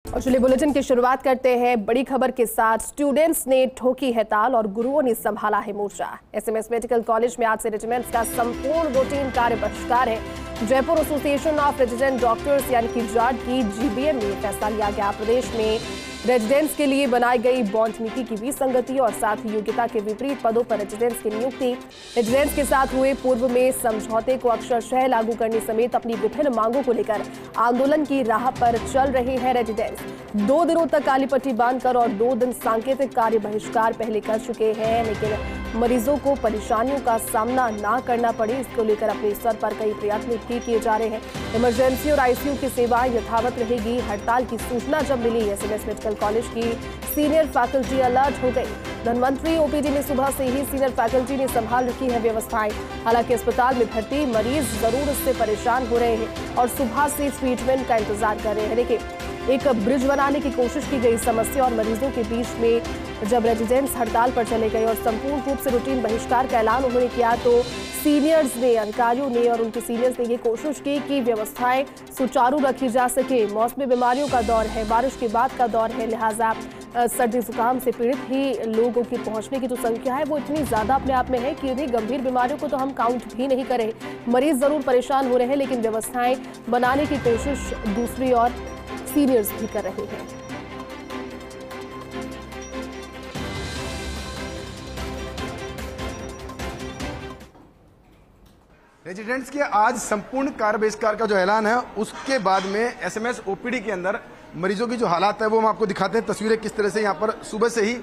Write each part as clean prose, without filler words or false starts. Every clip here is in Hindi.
और चलिए बुलेटिन की शुरुआत करते हैं बड़ी खबर के साथ। स्टूडेंट्स ने ठोकी है ताल और गुरुओं ने संभाला है मोर्चा। एसएमएस मेडिकल कॉलेज में आज से रेजिडेंट्स का संपूर्ण रूटीन कार्य बहिष्कार है। Jaipur association of resident doctors यानी कि जाट की जीबीएम में फैसला लिया गया। प्रदेश में रेजिडेंट्स के लिए बनाई गई बॉन्ड नीति की विसंगति और साथ ही योग्यता के विपरीत पदों पर रेजिडेंट्स की नियुक्ति, रेजिडेंट्स के साथ हुए पूर्व में समझौते को अक्षरशः लागू करने समेत अपनी विभिन्न मांगों को लेकर आंदोलन की राह पर चल रहे हैं रेजिडेंट्स। 2 दिनों तक काली पट्टी बांधकर और 2 दिन सांकेतिक कार्य बहिष्कार पहले कर चुके हैं, लेकिन मरीजों को परेशानियों का सामना न करना पड़े इसको लेकर अपने स्तर पर कई प्रयत्न भी किए जा रहे हैं। इमरजेंसी और आईसीयू की सेवाएं यथावत रहेगी। हड़ताल की सूचना जब मिली, एसएमएस मेडिकल कॉलेज की सीनियर फैकल्टी अलर्ट हो गई। धनवंतरी ओपीडी में सुबह से ही सीनियर फैकल्टी ने संभाल रखी है व्यवस्थाएं। हालांकि अस्पताल में भर्ती मरीज जरूर इससे परेशान हो रहे हैं और सुबह से ट्रीटमेंट का इंतजार कर रहे हैं। लेकिन एक ब्रिज बनाने की कोशिश की गई। समस्या और मरीजों के बीच में जब रेजिडेंट्स हड़ताल पर चले गए और संपूर्ण रूप से रूटीन बहिष्कार का ऐलान उन्होंने किया, तो सीनियर्स ने, अधिकारियों ने और उनके सीनियर्स ने ये कोशिश की कि व्यवस्थाएं सुचारू रखी जा सके। मौसमी बीमारियों का दौर है, बारिश के बाद का दौर है, लिहाजा सर्दी जुकाम से पीड़ित ही लोगों की पहुंचने की जो संख्या है वो इतनी ज्यादा अपने आप में है कि उन्हीं गंभीर बीमारियों को तो हम काउंट भी नहीं करें। मरीज जरूर परेशान हो रहे हैं, लेकिन व्यवस्थाएं बनाने की कोशिश दूसरी ओर सीनियर्स भी कर रहे हैं। रेजिडेंट्स के आज संपूर्ण कार्य बहिष्कार का जो ऐलान है, उसके बाद में एसएमएस ओपीडी के अंदर मरीजों की जो हालात है वो हम आपको दिखाते हैं। तस्वीरें किस तरह से यहाँ पर सुबह से ही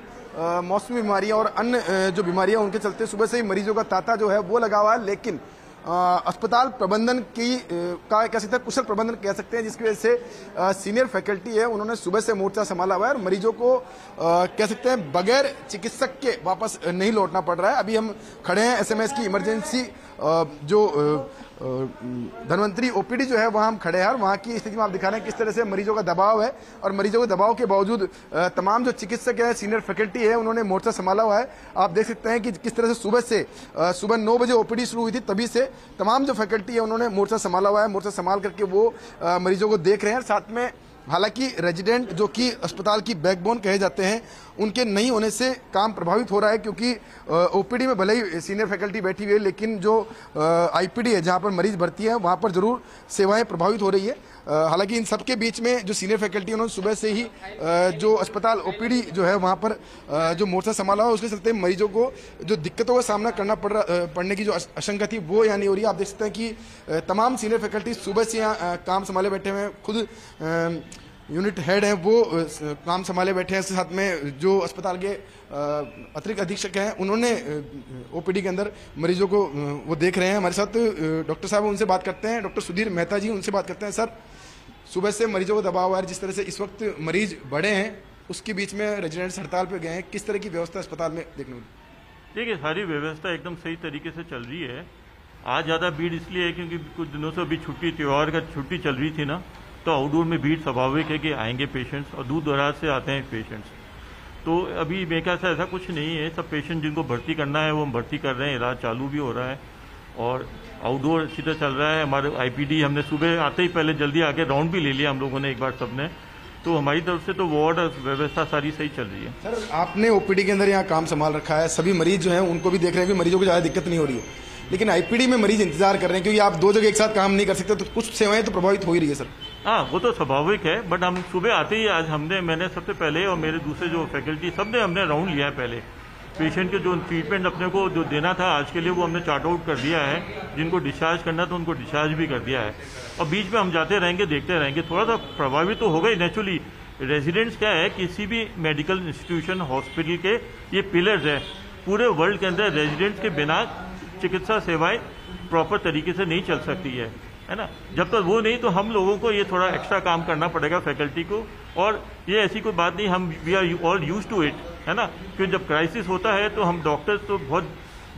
मौसमी बीमारियां और अन्य जो बीमारियां उनके चलते सुबह से ही मरीजों का तांता जो है वो लगा हुआ है। लेकिन अस्पताल प्रबंधन की का कह सकते हैं, कुशल प्रबंधन कह सकते हैं, जिसकी वजह से सीनियर फैकल्टी है उन्होंने सुबह से मोर्चा संभाला हुआ है और मरीजों को कह सकते हैं बगैर चिकित्सक के वापस नहीं लौटना पड़ रहा है। अभी हम खड़े हैं एसएमएस की इमरजेंसी जो धनवंतरी ओपीडी जो है वहां हम खड़े हैं और वहां की स्थिति में आप दिखा रहे हैं किस तरह से मरीजों का दबाव है। और मरीजों के दबाव के बावजूद तमाम जो चिकित्सक है, सीनियर फैकल्टी है, उन्होंने मोर्चा संभाला हुआ है। आप देख सकते हैं कि किस तरह से सुबह 9 बजे ओपीडी शुरू हुई थी, तभी से तमाम जो फैकल्टी है उन्होंने मोर्चा संभाला हुआ है। मोर्चा संभाल करके वो मरीजों को देख रहे हैं। साथ में हालांकि रेजिडेंट जो कि अस्पताल की बैकबोन कहे जाते हैं, उनके नहीं होने से काम प्रभावित हो रहा है, क्योंकि ओपीडी में भले ही सीनियर फैकल्टी बैठी हुई है, लेकिन जो आईपीडी है जहां पर मरीज भर्ती है वहां पर जरूर सेवाएं प्रभावित हो रही है। हालांकि इन सबके बीच में जो सीनियर फैकल्टी उन्होंने सुबह से ही जो अस्पताल ओपीडी जो है वहां पर जो मोर्चा संभाला हुआ, उसके चलते मरीजों को जो दिक्कतों का सामना करना पड़ने की जो आशंका थी वो यहाँ नहीं हो रही है। आप देख सकते हैं कि तमाम सीनियर फैकल्टी सुबह से यहाँ काम संभाले बैठे हुए हैं। खुद यूनिट हेड हैं वो काम संभाले बैठे हैं। साथ में जो अस्पताल के अतिरिक्त अधीक्षक हैं उन्होंने ओपीडी के अंदर मरीजों को वो देख रहे हैं। हमारे साथ डॉक्टर साहब, उनसे बात करते हैं। डॉक्टर सुधीर मेहता जी, उनसे बात करते हैं। सर, सुबह से मरीजों को दबाव आ रहा है, जिस तरह से इस वक्त मरीज बढ़े हैं, उसके बीच में रेजिडेंट्स हड़ताल पर गए हैं, किस तरह की व्यवस्था अस्पताल में देखने को? देखिए, सारी व्यवस्था एकदम सही तरीके से चल रही है। आज ज़्यादा भीड़ इसलिए है क्योंकि कुछ दिनों से अभी छुट्टी, त्यौहार का छुट्टी चल रही थी ना, तो आउटडोर में भीड़ स्वाभाविक है कि आएंगे पेशेंट्स, और दूर दराज से आते हैं पेशेंट्स। तो अभी मेरे ख्याल से ऐसा कुछ नहीं है। सब पेशेंट जिनको भर्ती करना है वो हम भर्ती कर रहे हैं, इलाज चालू भी हो रहा है और आउटडोर अच्छी तरह चल रहा है। हमारे आईपीडी हमने सुबह आते ही पहले जल्दी आके राउंड भी ले लिया हम लोगों ने एक बार सबने। तो हमारी तरफ से तो वार्ड व्यवस्था सारी सही चल रही है। सर, आपने ओपीडी के अंदर यहाँ काम संभाल रखा है, सभी मरीज जो हैं उनको भी देख रहे हैं कि मरीजों को ज़्यादा दिक्कत नहीं हो रही है, लेकिन आईपीडी में मरीज इंतजार कर रहे हैं क्योंकि आप 2 जगह एक साथ काम नहीं कर सकते, तो कुछ सेवाएं तो प्रभावित हो ही रही है। सर, हाँ, वो तो स्वाभाविक है, बट हम सुबह आते ही आज मैंने सबसे पहले और मेरे दूसरे जो फैकल्टी सबने हमने राउंड लिया है। पहले पेशेंट के जो ट्रीटमेंट अपने को जो देना था आज के लिए वो हमने चार्ट आउट कर दिया है। जिनको डिस्चार्ज करना था उनको डिस्चार्ज भी कर दिया है और बीच में हम जाते रहेंगे, देखते रहेंगे। थोड़ा सा प्रभावित तो होगा ही नेचुरली। रेजिडेंट्स क्या है, किसी भी मेडिकल इंस्टीट्यूशन, हॉस्पिटल के ये पिलर्स है। पूरे वर्ल्ड के अंदर रेजिडेंट्स के बिना चिकित्सा सेवाएं प्रॉपर तरीके से नहीं चल सकती है ना। जब तक वो नहीं, तो हम लोगों को ये थोड़ा एक्स्ट्रा काम करना पड़ेगा फैकल्टी को। और ये ऐसी कोई बात नहीं, हम we are all use to it, है ना। क्योंकि जब क्राइसिस होता है तो हम डॉक्टर्स तो बहुत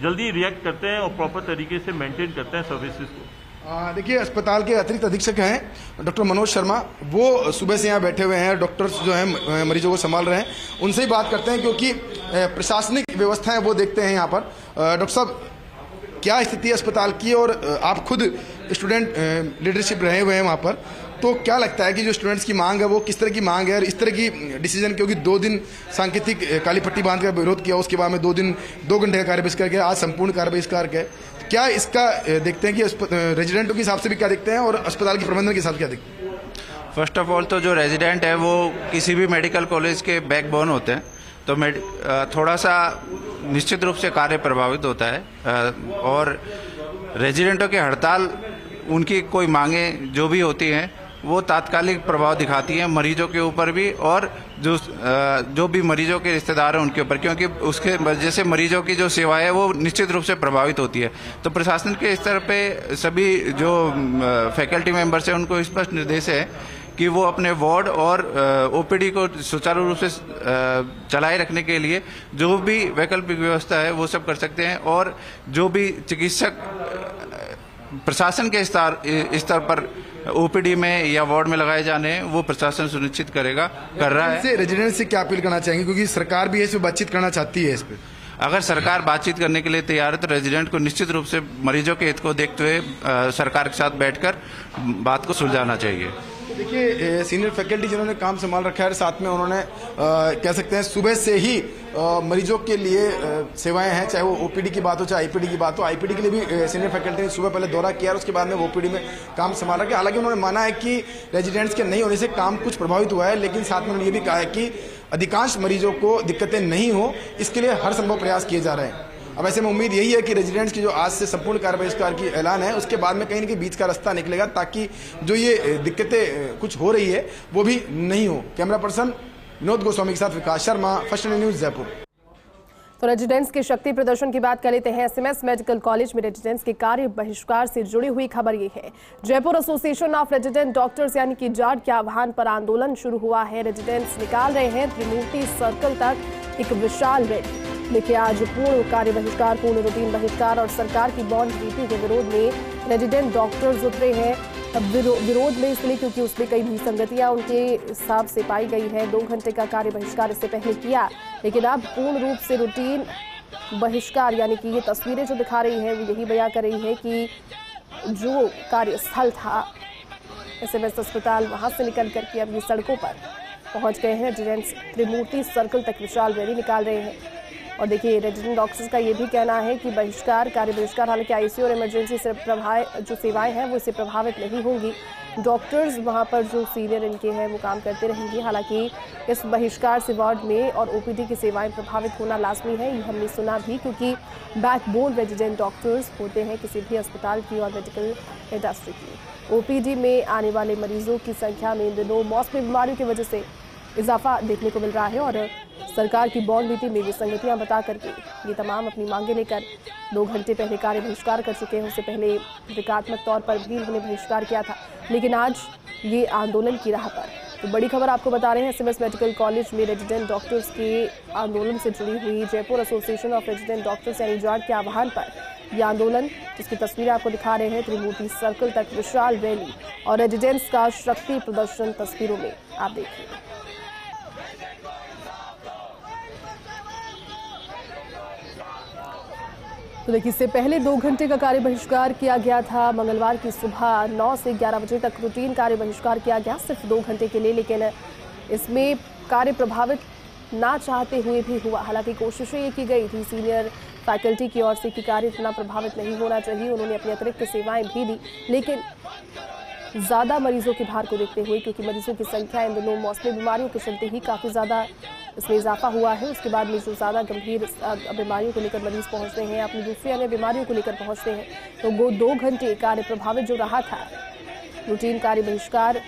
जल्दी रिएक्ट करते हैं और प्रॉपर तरीके से मेंटेन करते हैं सर्विसेज को। देखिए, अस्पताल के अतिरिक्त अधीक्षक हैं डॉक्टर मनोज शर्मा, वो सुबह से यहाँ बैठे हुए हैं। डॉक्टर्स जो हैं मरीजों को संभाल रहे हैं, उनसे ही बात करते हैं क्योंकि प्रशासनिक व्यवस्थाएं वो देखते हैं यहाँ पर। डॉक्टर साहब, क्या स्थिति है अस्पताल की, और आप खुद स्टूडेंट लीडरशिप रहे हुए हैं वहाँ पर, तो क्या लगता है कि जो स्टूडेंट्स की मांग है वो किस तरह की मांग है और इस तरह की डिसीजन, क्योंकि 2 दिन सांकेतिक काली पट्टी बांध कर विरोध किया, उसके बाद में 2 घंटे का कार्य बहिष्कार किया, आज संपूर्ण कार्य बहिष्कार किया, क्या इसका देखते हैं कि रेजिडेंटों के हिसाब से भी क्या देखते हैं और अस्पताल के प्रबंधन के हिसाब से क्या देखते हैं? फर्स्ट ऑफ ऑल तो जो रेजिडेंट है वो किसी भी मेडिकल कॉलेज के बैकबोन होते हैं, तो थोड़ा सा निश्चित रूप से कार्य प्रभावित होता है। और रेजिडेंटों की हड़ताल, उनकी कोई मांगे जो भी होती हैं वो तात्कालिक प्रभाव दिखाती हैं मरीजों के ऊपर भी और जो भी मरीजों के रिश्तेदार हैं उनके ऊपर, क्योंकि उसके वजह से मरीजों की जो सेवा है वो निश्चित रूप से प्रभावित होती है। तो प्रशासन के स्तर पे सभी जो फैकल्टी मेंबर्स हैं उनको स्पष्ट निर्देश है कि वो अपने वार्ड और ओपीडी को सुचारू रूप से चलाए रखने के लिए जो भी वैकल्पिक व्यवस्था है वो सब कर सकते हैं, और जो भी चिकित्सक प्रशासन के स्तर पर ओपीडी में या वार्ड में लगाए जाने हैं वो प्रशासन सुनिश्चित कर रहा है। रेजिडेंट से क्या अपील करना चाहेंगे, क्योंकि सरकार भी इस पर बातचीत करना चाहती है? इस पर अगर सरकार बातचीत करने के लिए तैयार है तो रेजिडेंट को निश्चित रूप से मरीजों के हित को देखते हुए सरकार के साथ बैठकर बात को सुलझाना चाहिए। देखिए, सीनियर फैकल्टी जिन्होंने काम संभाल रखा है, साथ में उन्होंने कह सकते हैं सुबह से ही मरीजों के लिए सेवाएं हैं, चाहे वो ओपीडी की बात हो चाहे आईपीडी की बात हो। आईपीडी के लिए भी सीनियर फैकल्टी ने सुबह पहले दौरा किया और उसके बाद में ओपीडी में काम संभाल रखा है। हालांकि उन्होंने माना है कि रेजिडेंट्स के नहीं होने से काम कुछ प्रभावित हुआ है, लेकिन साथ में उन्होंने ये भी कहा है कि अधिकांश मरीजों को दिक्कतें नहीं हो, इसके लिए हर संभव प्रयास किए जा रहे हैं। अब ऐसे में उम्मीद यही है कि रेजिडेंट्स की जो आज से संपूर्ण कार्य बहिष्कार की ऐलान है, उसके बाद में कहीं न कहीं बीच का रास्ता निकलेगा, ताकि जो ये दिक्कतें कुछ हो रही है वो भी नहीं हो। कैमरा पर्सन विनोद गोस्वामी के साथ विकास शर्मा, फर्स्ट न्यूज, जयपुर। तो रेजिडेंट्स के शक्ति प्रदर्शन की बात कर लेते हैं। एसएमएस मेडिकल कॉलेज में रेजिडेंट्स के कार्य बहिष्कार से जुड़ी हुई खबर ये है। Jaipur association of resident doctors यानी कि जाट के आह्वान पर आंदोलन शुरू हुआ है। रेजिडेंट्स निकाल रहे हैं त्रिमूर्ति सर्कल तक एक विशाल रैली। देखिए, आज पूर्ण कार्य बहिष्कार, पूर्ण रूटीन बहिष्कार और सरकार की बॉन्ड नीति के विरोध में रेजिडेंट डॉक्टर्स उतरे हैं। विरोध में इसलिए क्योंकि उसमें कई विसंगतियां उनके हिसाब से पाई गई है। 2 घंटे का कार्य बहिष्कार इससे पहले किया, लेकिन अब पूर्ण रूप से रूटीन बहिष्कार, यानी कि ये तस्वीरें जो दिखा रही है वो यही बयां कर रही है कि जो कार्यस्थल था एसएमएस अस्पताल, वहां से निकल करके अब ये सड़कों पर पहुंच गए हैं। रेजिडेंट्स त्रिमूर्ति सर्कल तक विशाल रैली निकाल रहे हैं। और देखिए, रेजिडेंट डॉक्टर्स का ये भी कहना है कि बहिष्कार, कार्य बहिष्कार, हालांकि आईसीयू और इमरजेंसी से जो सेवाएं हैं वो इससे प्रभावित नहीं होंगी। डॉक्टर्स वहां पर जो सीनियर इनके हैं वो काम करते रहेंगे। हालांकि इस बहिष्कार से वार्ड में और ओपीडी की सेवाएं प्रभावित होना लाजमी है, ये हमने सुना भी, क्योंकि बैकबोन रेजिडेंट डॉक्टर्स होते हैं किसी भी अस्पताल की और मेडिकल इंडस्ट्री की। ओपीडी में आने वाले मरीजों की संख्या में इन दिनों मौसमी बीमारियों की वजह से इजाफा देखने को मिल रहा है और सरकार की बॉन्ड नीति में विसंगतियां बता करके ये तमाम अपनी मांगे लेकर 2 घंटे पहले कार्य बहिष्कार कर चुके हैं। उससे पहले प्रतीकात्मक तौर पर भी उन्होंने बहिष्कार किया था, लेकिन आज ये आंदोलन की राह पर। तो बड़ी खबर आपको बता रहे हैं, एसएमएस मेडिकल कॉलेज में रेजिडेंट डॉक्टर्स के आंदोलन से जुड़ी हुई Jaipur association of resident doctors यानी जाट के आह्वान पर यह आंदोलन, जिसकी तस्वीरें आपको दिखा रहे हैं, त्रिमूर्ति सर्कल तक विशाल रैली और रेजिडेंट्स का शक्ति प्रदर्शन तस्वीरों में आप देखिए। तो देखिए, इससे पहले 2 घंटे का कार्य बहिष्कार किया गया था। मंगलवार की सुबह 9 से 11 बजे तक रूटीन कार्य बहिष्कार किया गया, सिर्फ 2 घंटे के लिए, लेकिन इसमें कार्य प्रभावित ना चाहते हुए भी हुआ। हालांकि कोशिशें ये की गई थी सीनियर फैकल्टी की ओर से कि कार्य इतना प्रभावित नहीं होना चाहिए। उन्होंने अपनी अतिरिक्त सेवाएं भी दी, लेकिन ज़्यादा मरीजों के भार को देखते हुए, क्योंकि मरीजों की संख्या इन दिनों मौसमी बीमारियों के चलते ही काफ़ी ज़्यादा इसमें इजाफा हुआ है। उसके बाद में जो ज़्यादा गंभीर बीमारियों को लेकर मरीज पहुंचते हैं, अपनी दूसरी अन्य बीमारियों को लेकर पहुंचते हैं, तो वो 2 घंटे कार्य प्रभावित जो रहा था, रूटीन कार्य बहिष्कार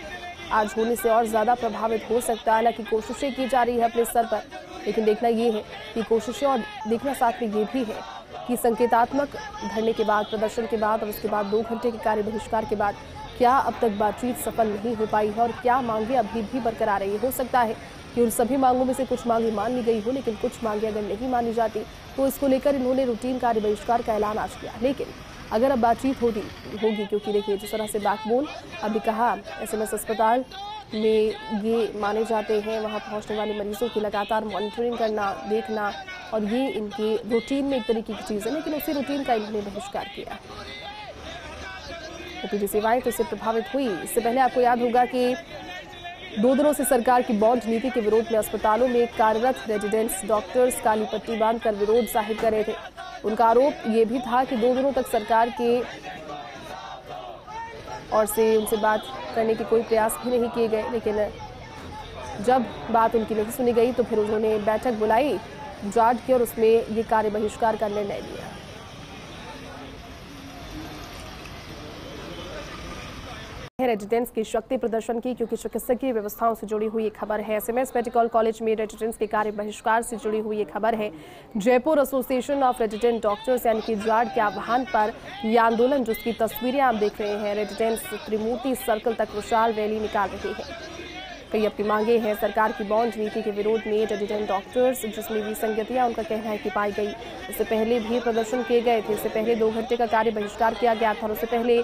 आज होने से और ज़्यादा प्रभावित हो सकता है। हालांकि कोशिशें की जा रही है अपने स्तर पर, लेकिन देखना ये है कि कोशिशें, और देखना साथ में ये भी है कि संकेतात्मक धरने के बाद, प्रदर्शन के बाद और उसके बाद 2 घंटे के कार्य बहिष्कार के बाद क्या अब तक बातचीत सफल नहीं हो पाई है और क्या मांगे अभी भी बरकरार रही। हो सकता है कि उन सभी मांगों में से कुछ मांगे मान ली गई हो, लेकिन कुछ मांगे अगर नहीं मानी जाती तो इसको लेकर इन्होंने रूटीन कार्य बहिष्कार का ऐलान आज किया। लेकिन अगर अब बातचीत होगी, क्योंकि देखिए जिस तरह से बैकबोन अभी कहा, एसएमएस अस्पताल में ये माने जाते हैं, वहाँ पहुँचने वाले मरीजों की लगातार मॉनिटरिंग करना, देखना, और ये इनके रूटीन में एक तरीके की चीज़ है, लेकिन उसी रूटीन का इन्होंने बहिष्कार किया। ओपीडी सेवाएं तो इससे प्रभावित हुई। इससे पहले आपको याद होगा कि 2 दिनों से सरकार की बॉन्ड नीति के विरोध में अस्पतालों में कार्यरत रेजिडेंट्स डॉक्टर्स काली पट्टी बांधकर विरोध जाहिर कर रहे थे। उनका आरोप ये भी था कि 2 दिनों तक सरकार के और से उनसे बात करने के कोई प्रयास भी नहीं किए गए, लेकिन जब बात उनकी नहीं सुनी गई तो फिर उन्होंने बैठक बुलाई जाट की और उसमें ये कार्य बहिष्कार का निर्णय लिया। रेजिडेंट्स की शक्ति प्रदर्शन की, क्योंकि चिकित्सकीय व्यवस्थाओं से जुड़ी हुई खबर है। एसएमएस मेडिकल कॉलेज में रेजिडेंट्स के कार्य बहिष्कार से जुड़ी हुई खबर है। Jaipur association of resident doctors यानी कि जाट के आह्वान पर यह आंदोलन, जिसकी तस्वीरें आप देख रहे हैं, रेजिडेंट्स त्रिमूर्ति सर्कल तक विशाल रैली निकाल रही है। कई अपनी मांगे हैं सरकार की बॉन्ड नीति के विरोध में रेजिडेंट डॉक्टर्स, जिसमें विसंगतियां उनका कहना है कि पाई गई। इससे पहले भी प्रदर्शन किए गए थे। इससे पहले 2 घंटे का कार्य बहिष्कार किया गया था और उससे पहले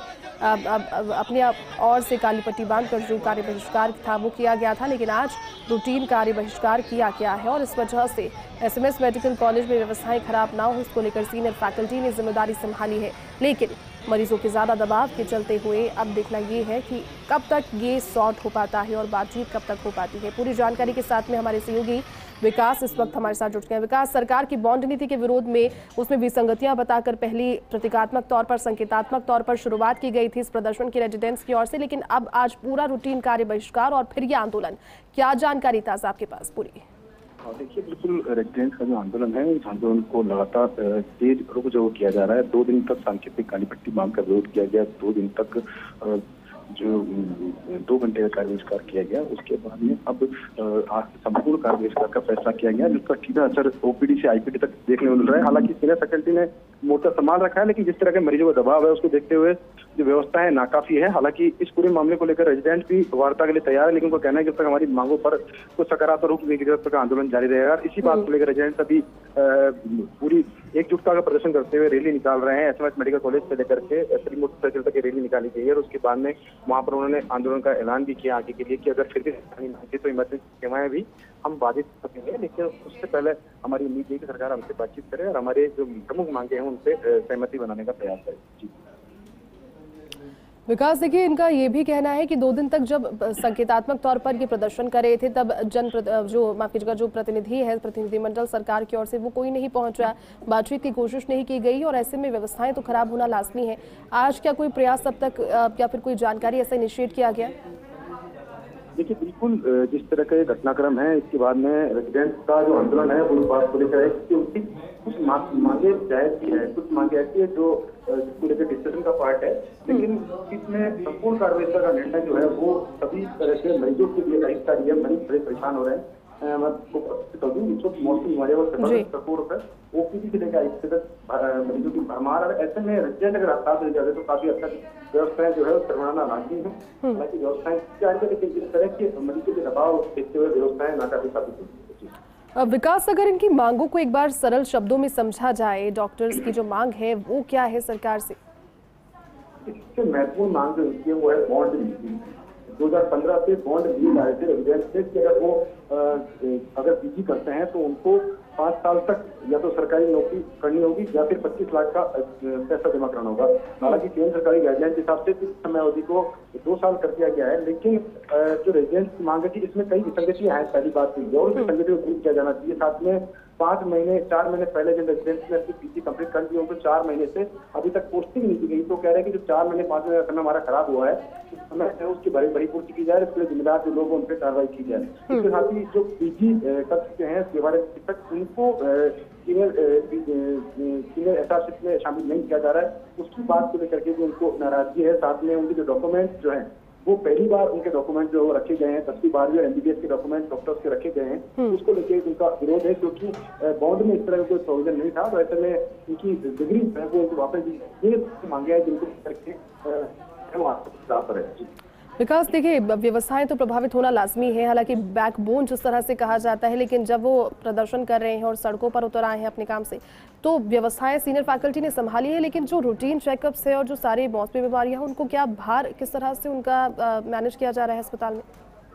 अपने और से काली पट्टी बांधकर जो कार्य बहिष्कार था वो किया गया था, लेकिन आज रूटीन कार्य बहिष्कार किया गया है और इस वजह से एसएमएस मेडिकल कॉलेज में व्यवस्थाएं खराब ना हो, इसको लेकर सीनियर फैकल्टी ने जिम्मेदारी संभाली है। लेकिन मरीजों के ज़्यादा दबाव के चलते हुए अब देखना ये है कि कब तक ये सॉर्ट हो पाता है और बातचीत कब तक हो पाती है। पूरी जानकारी के साथ में हमारे सहयोगी विकास इस वक्त हमारे साथ जुड़ गए हैं। विकास, सरकार की बॉन्ड नीति के विरोध में उसमें विसंगतियां बताकर पहली प्रतीकात्मक तौर पर, संकेतात्मक तौर पर शुरुआत की गई थी इस प्रदर्शन की रेजिडेंट्स की ओर से, लेकिन अब आज पूरा रूटीन कार्य बहिष्कार और फिर ये आंदोलन, क्या जानकारी ताज़ा आपके पास पूरी? देखिए, बिल्कुल रेजिडेंट्स का जो आंदोलन है उस आंदोलन को लगातार तेज रुख जो किया जा रहा है। 2 दिन तक सांकेतिक काली पट्टी बांध कर विरोध किया गया। 2 दिन तक जो 2 घंटे का कार्य बहिष्कार किया गया। उसके बाद में अब आज संपूर्ण कार्य बहिष्कार का फैसला किया गया, जिसका सीधा असर ओपीडी से आईपीडी तक देखने को मिल रहा है। हालांकि सीनियर फैकल्टी ने मोर्चा संभाल रखा है, लेकिन जिस तरह के मरीजों का दबाव है उसको देखते हुए जो व्यवस्था है नाकाफी है। हालांकि इस पूरे मामले को लेकर रेजिडेंट भी वार्ता के लिए तैयार है, लेकिन उनका कहना है कि जब तक हमारी मांगों पर कुछ सकारात्मक रूप नहीं जब तक आंदोलन जारी रहेगा। इसी बात को लेकर रेजिडेंट अभी पूरी एकजुटता का प्रदर्शन करते हुए रैली निकाल रहे हैं। एसएमएस मेडिकल कॉलेज से लेकर के त्रिमूर्ति सर्कल तक रैली निकाली गई है और उसके बाद में वहां पर उन्होंने आंदोलन का ऐलान भी किया आगे के लिए कि अगर फिर भी मांगती तो इमरजेंसी सेवाएं भी हम बाधित सकेंगे। लेकिन उससे पहले हमारी उम्मीद है कि सरकार हमसे बातचीत करे और हमारे जो प्रमुख मांगे हैं उनसे सहमति बनाने का प्रयास करे। जी विकास, देखिए, इनका ये भी कहना है कि 2 दिन तक जब संकेतात्मक तौर पर ये प्रदर्शन कर रहे थे तब जो प्रतिनिधि है, प्रतिनिधिमंडल सरकार की ओर से वो कोई नहीं पहुंचा, बातचीत की कोशिश नहीं की गई और ऐसे में व्यवस्थाएं तो खराब होना लाजमी है। आज क्या कोई प्रयास अब तक या फिर कोई जानकारी ऐसा इनिशिएट किया गया? देखिए, बिल्कुल जिस तरह का ये घटनाक्रम है इसके बाद में रेजिडेंट्स का जो आंदोलन है वो इस बात को लेकर है कि उनकी कुछ मांगे जायज भी है, कुछ मांगे ऐसी है जो इसको लेकर डिस्कशन का पार्ट है, लेकिन इसमें संपूर्ण कार्रवाई का निर्णय जो है वो सभी तरह के मरीजों के लिए हिस्सेदारी है। मरीज बड़े परेशान हो रहे हैं। मौसमी बीमारियों का ओपीडी से लेकर आईसीयू तक मरीजों की भरमार है। ऐसे में रेजिडेंट अगर साथ मिल जाते तो काफी हद तक व्यवस्थाएं जो है करवाना लाजमी है। हालांकि व्यवस्थाएं लेकिन इस तरह के मरीजों के दबाव देखते हुए व्यवस्थाएं नाकाफी साबित होती है। विकास, अगर इनकी मांगों को एक बार सरल शब्दों में समझा जाए, डॉक्टर्स की जो मांग है वो क्या है सरकार से? इससे महत्वपूर्ण मांग जो इनकी है वो है बॉन्ड नीति। 2015 से बॉन्ड लिए जा रहे थे रेजिडेंट से कि अगर वो अगर पीजी करते हैं तो उनको 5 साल तक या तो सरकारी नौकरी करनी होगी या फिर 25 लाख का पैसा जमा कराना होगा। हालांकि केंद्र सरकारी गाइडलाइन के हिसाब से इस समय अवधि को 2 साल कर दिया गया है, लेकिन जो रेजिडेंट की मांग है कि इसमें कई विसंगतियां हैं। पहली बात तो और विसंगतियों को दूर किया जाना चाहिए। साथ में 4 महीने पहले जब रेजिडेंट्स ने अपनी पीजी कंप्लीट कर दी उनको 4 महीने से अभी तक पोस्टिंग नहीं दी गई, तो कह रहे हैं कि जो 4 महीने 5 महीने का समय हमारा खराब हुआ है उस समय से उसकी भरी पूर्ति की जाए, इसके जिम्मेदार जो लोग हैं उन पर कार्रवाई की जाए। इसके साथ ही जो पीजी कर चुके हैं सेवा तक उनको सीनियर एसआरशिप में शामिल नहीं किया जा रहा है, उसकी बात को लेकर के जो उनको नाराजगी है। साथ में उनके जो डॉक्यूमेंट जो है वो पहली बार उनके डॉक्यूमेंट जो रखे गए हैं 10वीं 12वीं और एमबीबीएस के डॉक्यूमेंट डॉक्टर्स के रखे गए हैं, उसको लेकर उनका विरोध है, क्योंकि बॉन्ड में इस तरह का कोई प्रोविजन नहीं था। तो ऐसे में उनकी डिग्री है वो उनको वापस ये मांगे हैं जिनको करके विकास, देखिए, व्यवस्थाएं तो प्रभावित होना लाजमी है। हालांकि बैकबोन जिस तरह से कहा जाता है, लेकिन जब वो प्रदर्शन कर रहे हैं और सड़कों पर उतर आए हैं अपने काम से, तो व्यवस्थाएं सीनियर फैकल्टी ने संभाली है, लेकिन जो रूटीन चेकअप्स है और जो सारी मौसमी बीमारियां हैं उनको क्या भार किस तरह से उनका मैनेज किया जा रहा है अस्पताल में?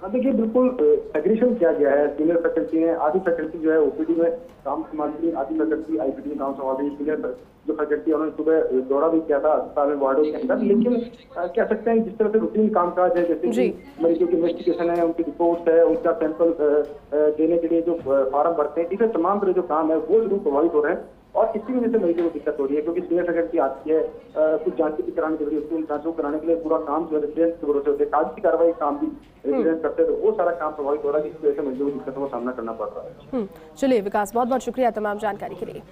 हाँ देखिए, बिल्कुल एग्रीशन किया गया है। सीनियर फैकल्टी ने, आधी फैकल्टी जो है ओपीडी में काम संभाल रही, आधी फैकल्टी आईपीडी में काम संभाल रही। सीनियर जो फैकल्टी है उन्होंने सुबह दौरा भी किया था अस्पताल में, वार्डों के अंदर। लेकिन कह सकते हैं जिस तरह से रूटीन कामकाज है, जैसे कि मरीजों की इन्वेस्टिगेशन है, उनकी रिपोर्ट्स है, उनका सैंपल देने के लिए जो फॉर्म भरते हैं, इसे तमाम तरह जो काम है वो जरूर प्रभावित हो रहे हैं। और इसी वजह से मरीजों को दिक्कत हो रही है, क्योंकि सीनियर फैकल्टी आती है, कुछ जांच भी कराने के लिए, उसको जांचों कराने के लिए पूरा काम जो है रेजिडेंट के भरोसे होते हैं, कागज की कार्रवाई काम भी रेजिडेंट करते हैं, तो वो सारा काम प्रभावित हो रहा है, जिसकी वजह से मरीजों को दिक्कतों का सामना करना पड़ रहा है। चलिए विकास, बहुत बहुत शुक्रिया तमाम जानकारी के लिए।